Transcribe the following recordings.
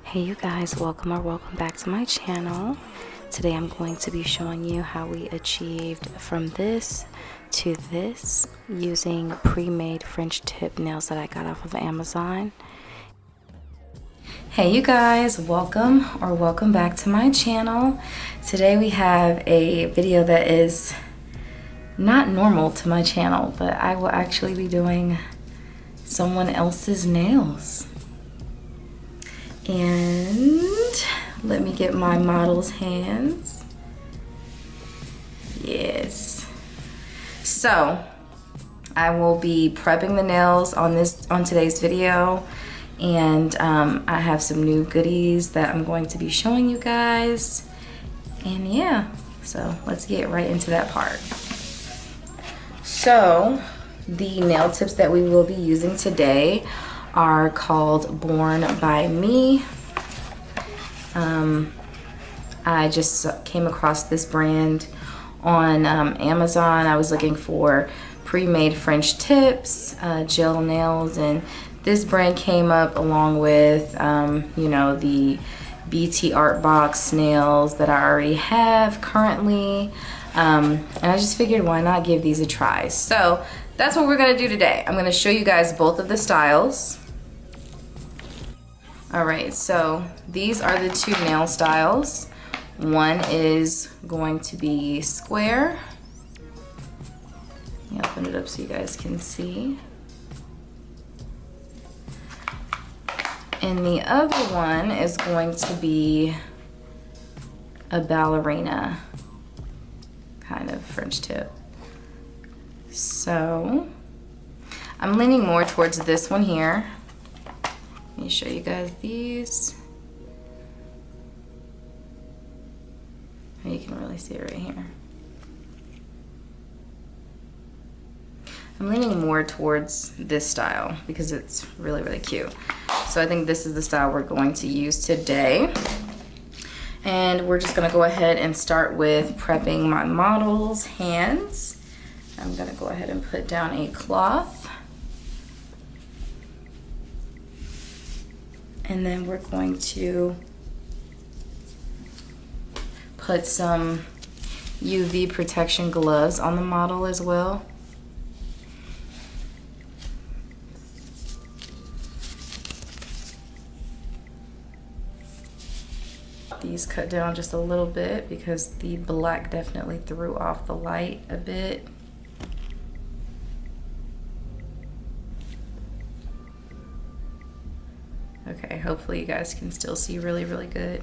Hey you guys, welcome back to my channel. Today I'm going to be showing you how we achieved from this to this using pre-made French tip nails that I got off of Amazon. Hey you guys, welcome back to my channel. Today we have a video that is not normal to my channel, but I will actually be doing someone else's nails. And let me get my model's hands. Yes. So I will be prepping the nails on today's video, and I have some new goodies that I'm going to be showing you guys. And yeah, so let's get right into that part. So the nail tips that we will be using today are called Born by Me. I just came across this brand on Amazon. I was looking for pre-made French tips, gel nails, and this brand came up along with, you know, the BT Art Box nails that I already have currently. And I just figured, why not give these a try? So that's what we're gonna do today. I'm gonna show you guys both of the styles. All right, so these are the two nail styles. One is going to be square. Let me open it up so you guys can see. And the other one is going to be a ballerina kind of French tip. So I'm leaning more towards this one here. Let me show you guys these. You can really see it right here. I'm leaning more towards this style because it's really, really cute. So I think this is the style we're going to use today. And we're just gonna go ahead and start with prepping my model's hands. I'm gonna go ahead and put down a cloth. And then we're going to put some UV protection gloves on the model as well. These cut down just a little bit because the black definitely threw off the light a bit. Okay, hopefully you guys can still see really, really good.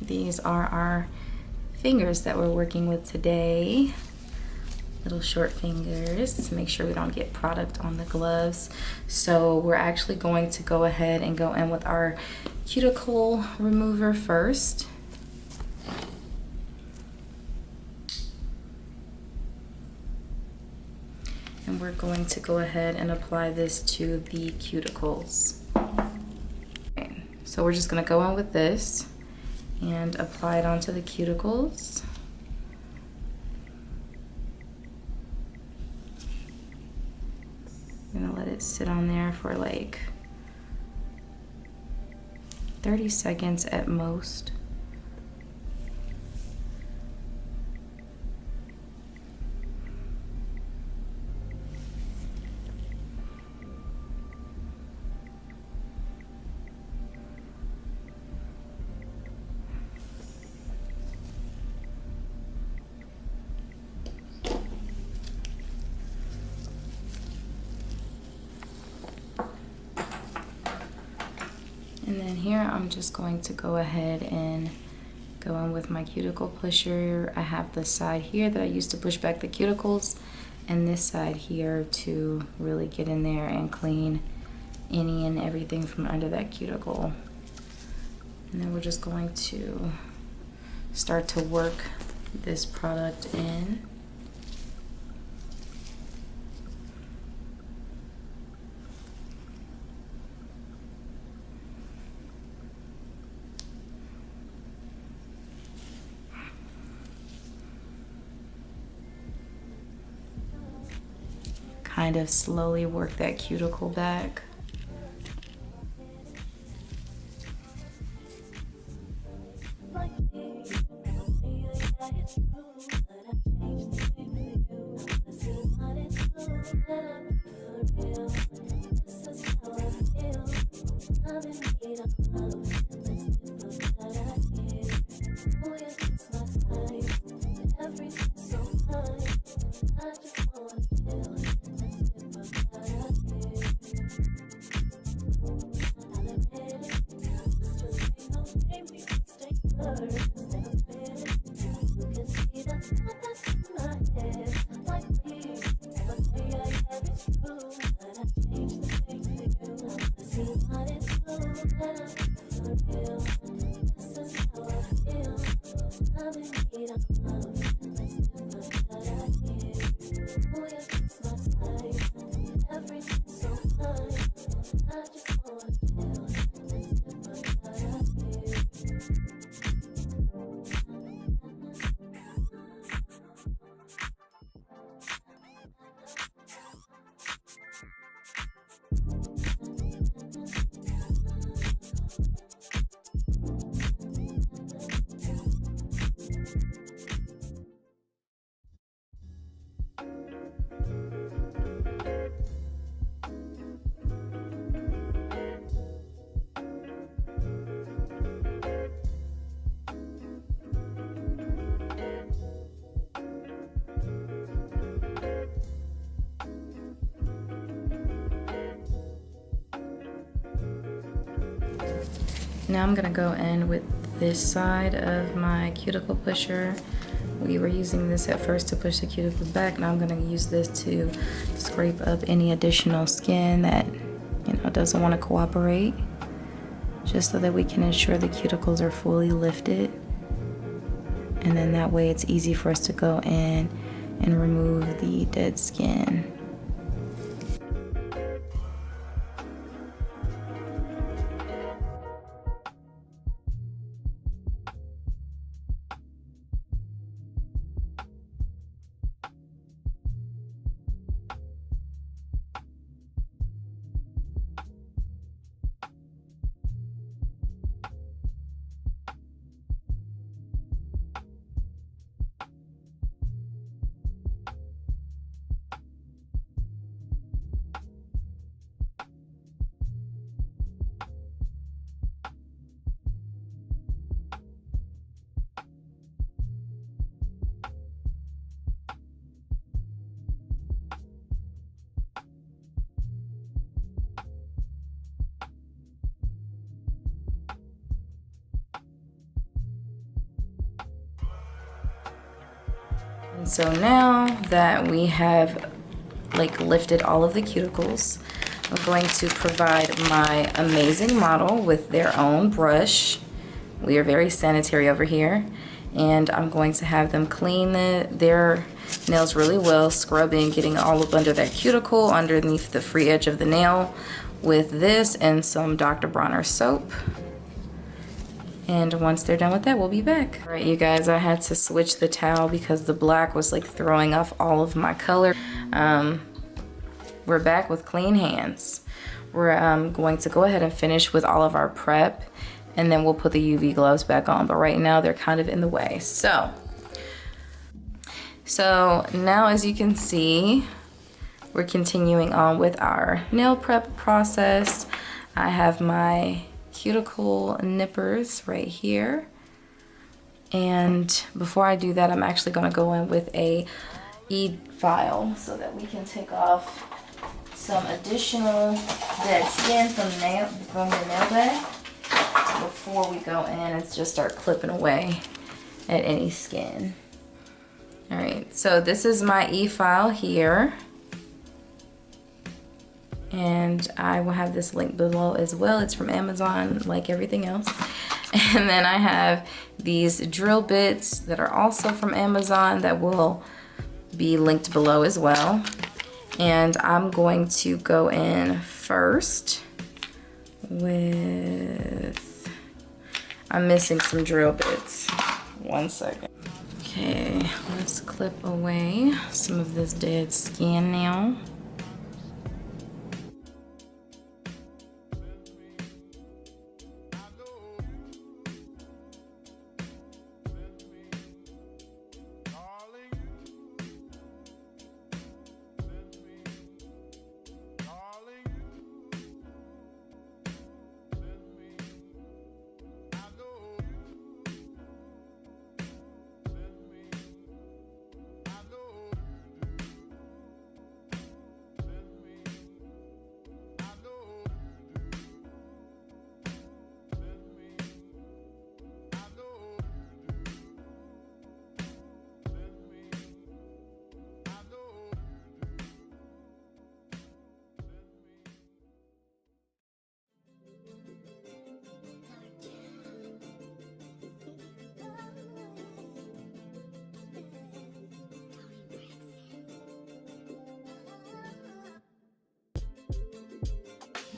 These are our fingers that we're working with today. Little short fingers to make sure we don't get product on the gloves. So we're actually going to go ahead and go in with our cuticle remover first. And we're going to go ahead and apply this to the cuticles. Okay, so we're just gonna go in with this and apply it onto the cuticles. I'm gonna let it sit on there for like 30 seconds at most. And then here I'm just going to go ahead and go in with my cuticle pusher. I have the side here that I used to push back the cuticles, and this side here to really get in there and clean any and everything from under that cuticle. And then we're just going to start to work this product in. kind of slowly work that cuticle back. Now I'm gonna go in with this side of my cuticle pusher. We were using this at first to push the cuticle back. Now I'm gonna use this to scrape up any additional skin that, doesn't want to cooperate, just so that we can ensure the cuticles are fully lifted. And then that way it's easy for us to go in and remove the dead skin. And so now that we have lifted all of the cuticles, I'm going to provide my amazing model with their own brush. We are very sanitary over here, and I'm going to have them clean their nails really well, scrubbing, getting all up under that cuticle, underneath the free edge of the nail, with this and some Dr. Bronner soap. And once they're done with that, we'll be back. All right, you guys, I had to switch the towel because the black was throwing off all of my color. We're back with clean hands. We're going to go ahead and finish with all of our prep, and then we'll put the UV gloves back on. But right now they're kind of in the way. So now, as you can see, we're continuing on with our nail prep process. I have my cuticle nippers right here, and before I do that, I'm actually going to go in with a file so that we can take off some additional dead skin from the nail bed before we go in and just start clipping away at any skin. All right, so this is my file here, and I will have this link below as well. It's from Amazon, like everything else. And then I have these drill bits that are also from Amazon that will be linked below as well. And I'm going to go in first with, I'm missing some drill bits. 1 second. Okay, let's clip away some of this dead skin now.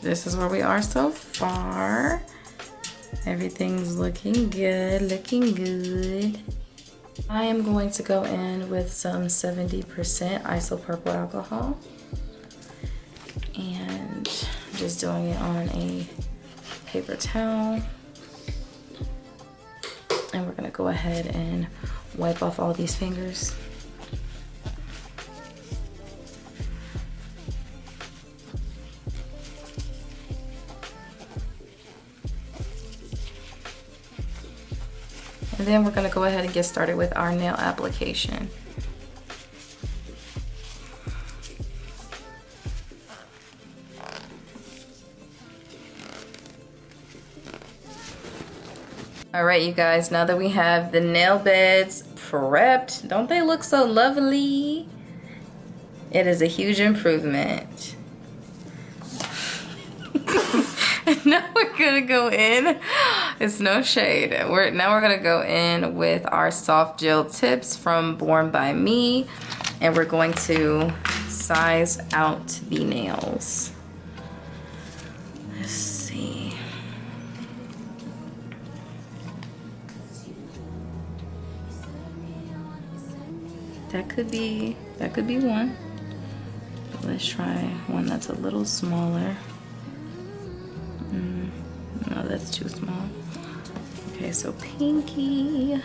this is where we are so far. Everything's looking good, looking good. I am going to go in with some 70% isopropyl alcohol. And I'm just doing it on a paper towel. And we're gonna go ahead and wipe off all these fingers. And then we're gonna go ahead and get started with our nail application. All right, you guys, now that we have the nail beds prepped, don't they look so lovely? It is a huge improvement. Now we're gonna go in, it's no shade. Now we're gonna go in with our soft gel tips from Born by Me, and we're going to size out the nails. Let's see. That could be one. Let's try one that's a little smaller. No, that's too small. Okay, so pinky,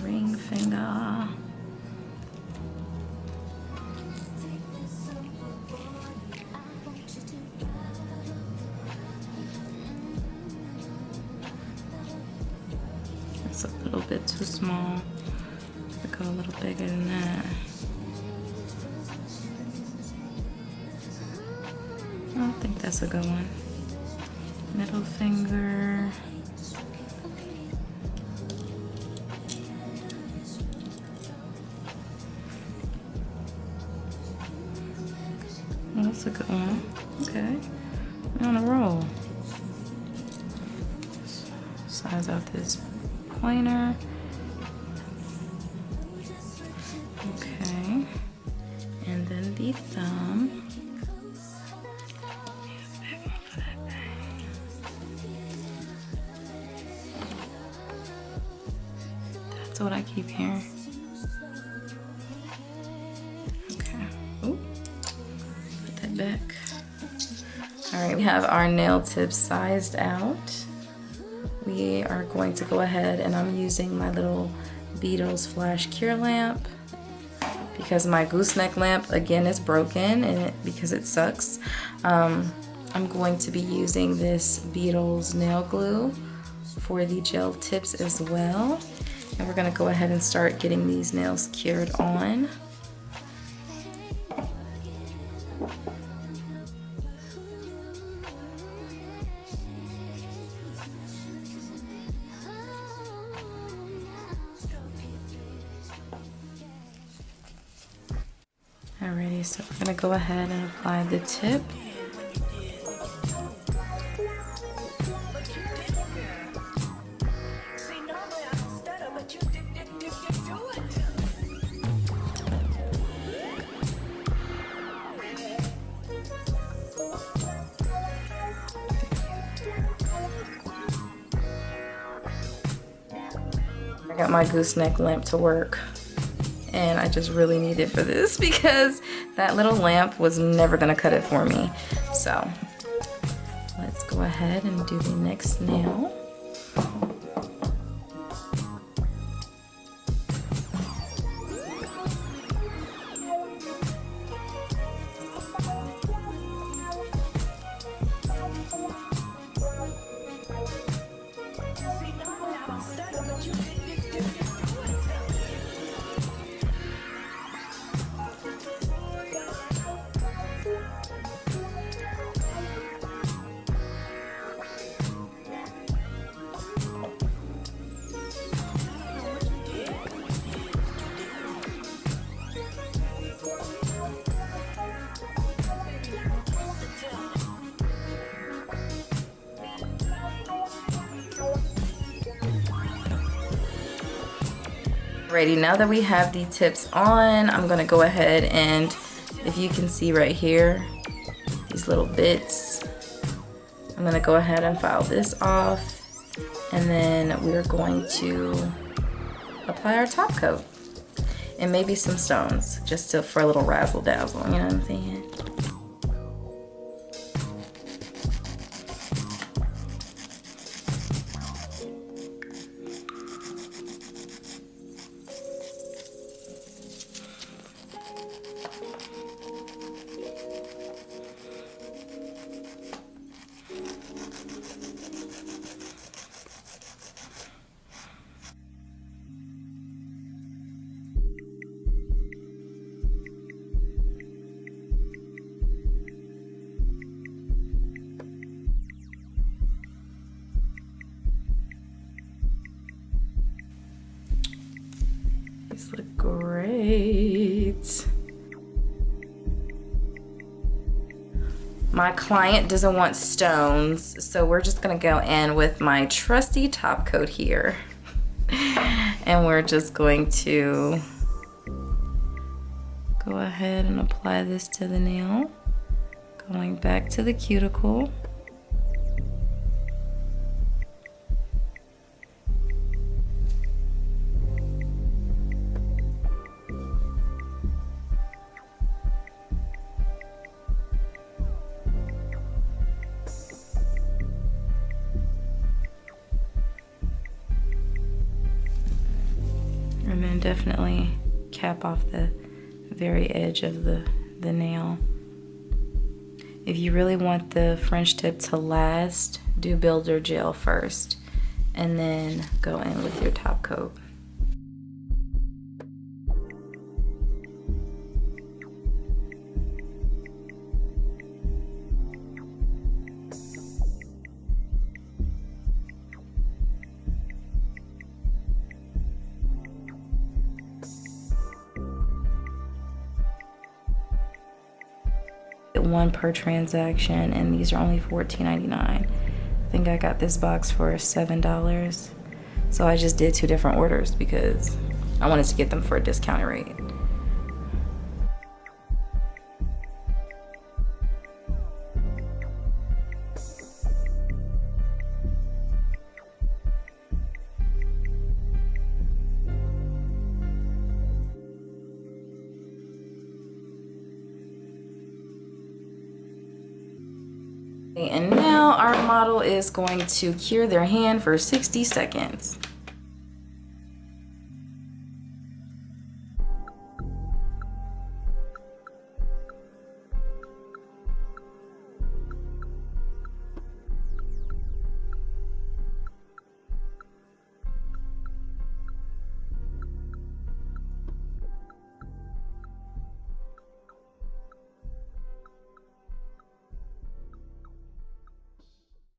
ring finger. That's a little bit too small. Go a little bigger than that. I think that's a good one. Middle finger. Well, that's a good one. Okay, we're on a roll. Size out this pointer. Okay, and then the thumb. That's what I keep hearing. Okay. Ooh. Put that back. All right, we have our nail tips sized out. We are going to go ahead, and I'm using my little Beetles flash cure lamp because my gooseneck lamp again is broken, and because it sucks. I'm going to be using this Beetles nail glue for the gel tips as well. And we're gonna go ahead and start getting these nails cured on. Alrighty, so we're gonna go ahead and apply the tip. I got my gooseneck lamp to work, and I just really need it for this because that little lamp was never gonna cut it for me. So let's go ahead and do the next nail. Alrighty, now that we have the tips on, I'm gonna go ahead and, if you can see right here, these little bits. I'm gonna go ahead and file this off, and then we're going to apply our top coat and maybe some stones just for a little razzle dazzle, you know what I'm saying? These look great. My client doesn't want stones, so we're just gonna go in with my trusty top coat here. And we're just going to go ahead and apply this to the nail. Going back to the cuticle. And then definitely cap off the very edge of the nail. If you really want the French tip to last, do builder gel first and then go in with your top coat. One per transaction, and these are only $14.99. I think I got this box for $7. So I just did 2 different orders because I wanted to get them for a discounted rate. And now our model is going to cure their hand for 60 seconds.